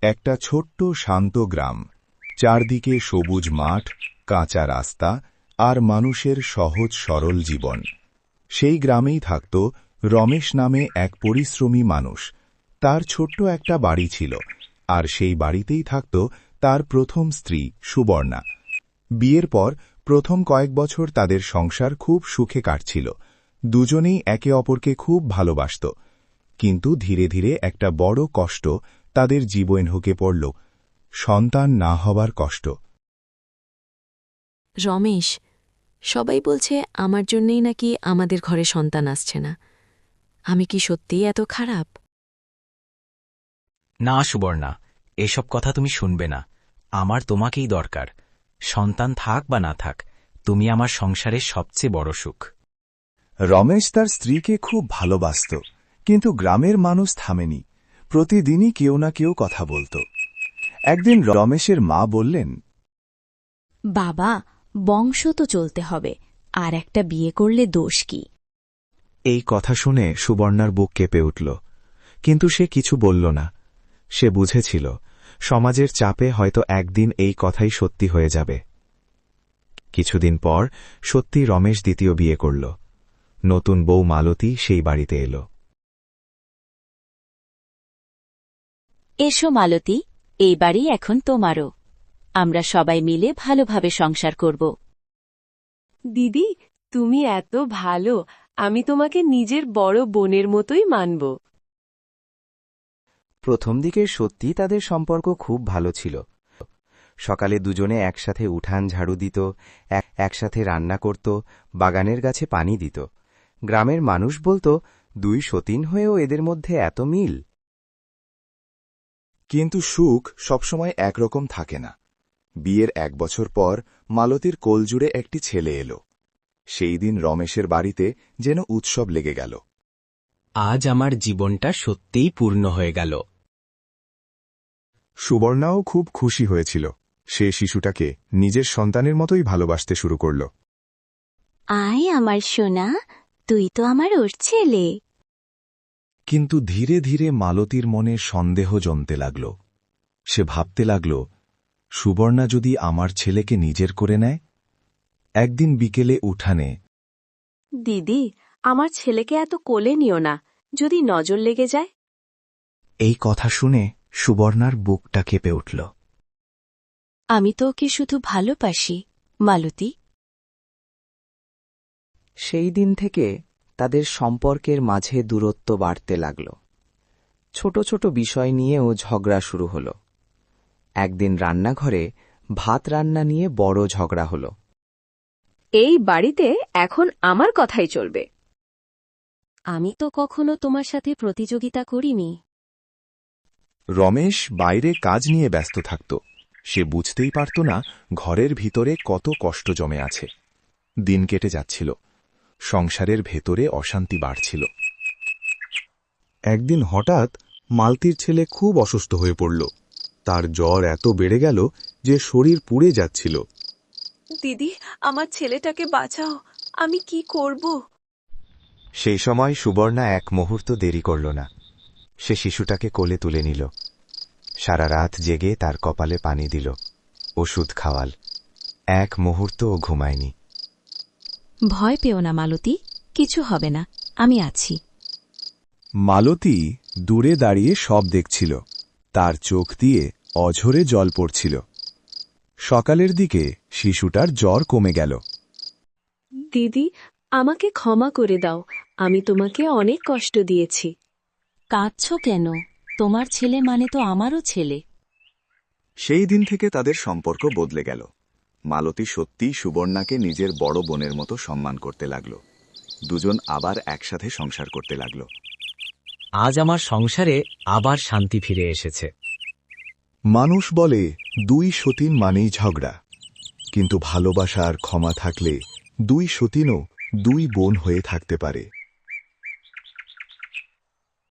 একটা ছোট্ট শান্ত গ্রাম, চারদিকে সবুজ মাঠ, কাঁচা রাস্তা আর মানুষের সহজ সরল জীবন। সেই গ্রামেই থাকত রমেশ নামে এক পরিশ্রমী মানুষ। তার ছোট্ট একটা বাড়ি ছিল, আর সেই বাড়িতেই থাকত তার প্রথম স্ত্রী সুবর্ণা। বিয়ের পর প্রথম কয়েক বছর তাদের সংসার খুব সুখে কাটছিল। দুজনেই একে অপরকে খুব ভালোবাসত। কিন্তু ধীরে ধীরে একটা বড় কষ্ট তাদের জীবনে ঢুকে পড়ল, সন্তান না হবার কষ্ট। রমেশ, সবাই বলছে আমার জন্যেই নাকি আমাদের ঘরে সন্তান আসছে না। আমি কি সত্যিই এত খারাপ? না সুবর্ণা, এসব কথা তুমি শুনবে না। আমার তোমাকেই দরকার। সন্তান থাক বা না থাক, তুমি আমার সংসারের সবচেয়ে বড় সুখ। রমেশ তার স্ত্রীকে খুব ভালোবাসত, কিন্তু গ্রামের মানুষ থামেনি। প্রতিদিনই কেউ না কেউ কথা বলত। একদিন রমেশের মা বললেন, বাবা, বংশ তো চলতে হবে, আর একটা বিয়ে করলে দোষ কি? এই কথা শুনে সুবর্ণার বুক কেঁপে উঠল, কিন্তু সে কিছু বলল না। সে বুঝেছিল সমাজের চাপে হয়তো একদিন এই কথাই সত্যি হয়ে যাবে। কিছুদিন পর সত্যি রমেশ দ্বিতীয় বিয়ে করল। নতুন বউ মালতী সেই বাড়িতে এলো। এসো মালতী, এই বাড়ি এখন তোমারও। আমরা সবাই মিলে ভালোভাবে সংসার করব। দিদি, তুমি এত ভালো, আমি তোমাকে নিজের বড় বোনের মতোই মানব। প্রথম দিকে সত্যি তাদের সম্পর্ক খুব ভালো ছিল। সকালে দুজনে একসাথে উঠান ঝাড়ু দিত, একসাথে রান্না করত, বাগানের গাছে পানি দিত। গ্রামের মানুষ বলত, দুই সতীন হয়েও এদের মধ্যে এত মিল। কিন্তু সুখ সবসময় একরকম থাকে না। বিয়ের 1 বছর পর মালতীর কোলজুড়ে একটি ছেলে এলো। সেই দিন রমেশের বাড়িতে যেন উৎসব লেগে গেল। আজ আমার জীবনটা সত্যিই পূর্ণ হয়ে গেল। সুবর্ণাও খুব খুশি হয়েছিল। সে শিশুটাকে নিজের সন্তানের মতোই ভালোবাসতে শুরু করল। আয় আমার সোনা, তুই তো আমার ওর ছেলে। কিন্তু ধীরে ধীরে মালতীর মনে সন্দেহ জমতে লাগল। সে ভাবতে লাগল, সুবর্ণা যদি আমার ছেলেকে নিজের করে নেয়। একদিন বিকেলে উঠানে, দিদি, আমার ছেলেকে এত কোলে নিও না, যদি নজর লেগে যায়। এই কথা শুনে সুবর্ণার বুকটা কেঁপে উঠল। আমি তো ওকে শুধু ভালোবাসি, মালতী। সেই দিন থেকে তাদের সম্পর্কের মাঝে দূরত্ব বাড়তে লাগল। ছোট ছোট বিষয় নিয়েও ঝগড়া শুরু হল। একদিন রান্নাঘরে ভাত রান্না নিয়ে বড় ঝগড়া হল। এই বাড়িতে এখন আমার কথাই চলবে। আমি তো কখনো তোমার সাথে প্রতিযোগিতা করিনি। রমেশ বাইরে কাজ নিয়ে ব্যস্ত থাকত। সে বুঝতেই পারত না ঘরের ভিতরে কত কষ্ট জমে আছে। দিন কেটে যাচ্ছিল। সংসারের ভেতরে অশান্তি বাড়ছিল। একদিন হঠাৎ মালতীর ছেলে খুব অসুস্থ হয়ে পড়ল। তার জ্বর এত বেড়ে গেল যে শরীর পুড়ে যাচ্ছিল। দিদি, আমার ছেলেটাকে বাঁচাও, আমি কি করব? সেই সময় সুবর্ণা এক মুহূর্ত দেরি করল না। সে শিশুটাকে কোলে তুলে নিল। সারা রাত জেগে তার কপালে পানি দিল, ওষুধ খাওয়াল। এক মুহূর্তও ঘুমায়নি। ভয় পেও না মালতী, কিছু হবে না, আমি আছি। মালতী দূরে দাঁড়িয়ে সব দেখছিল। তার চোখ দিয়ে অঝরে জল পড়ছিল। সকালের দিকে শিশুটার জ্বর কমে গেল। দিদি, আমাকে ক্ষমা করে দাও, আমি তোমাকে অনেক কষ্ট দিয়েছি। কাঁদছ কেন? তোমার ছেলে মানে তো আমারও ছেলে। সেই দিন থেকে তাদের সম্পর্ক বদলে গেল। মালতী সত্যিই সুবর্ণাকে নিজের বড় বোনের মতো সম্মান করতে লাগল। দুজন আবার একসাথে সংসার করতে লাগল। আজ আমার সংসারে আবার শান্তি ফিরে এসেছে। মানুষ বলে দুই সতীন মানেই ঝগড়া, কিন্তু ভালোবাসা আর ক্ষমা থাকলে দুই সতীনও দুই বোন হয়ে থাকতে পারে।